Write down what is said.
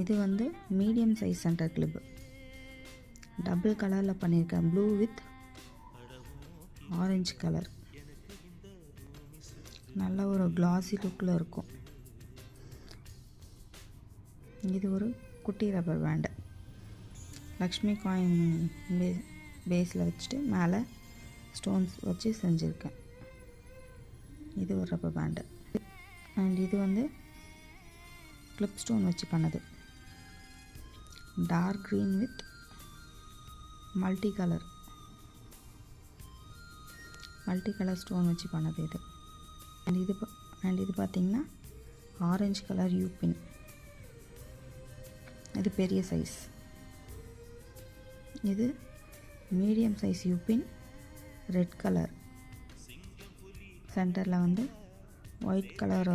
இது வந்து medium size centre clip. Double கலரில் பண்ணியிருக்கேன், ப்ளூ வித் ஆரஞ்சு கலர். நல்ல ஒரு கிளாஸி லுக்கில் இருக்கும். இது ஒரு குட்டி ரப்பர் பேண்டு. லக்ஷ்மி காயின் பேஸில் வச்சுட்டு மேலே ஸ்டோன்ஸ் வச்சு செஞ்சுருக்கேன். இது ஒரு ரப்பர் பேண்டு. அண்ட் இது வந்து கிளிப் ஸ்டோன் வச்சு பண்ணது. Dark green with multi colour stone வச்சு பண்ணது இது. அண்ட் இது பார்த்திங்கன்னா ஆரஞ்சு கலர் யூபின். இது பெரிய சைஸ். இது medium size U pin, red colour. சென்டரில் வந்து ஒயிட் கலர்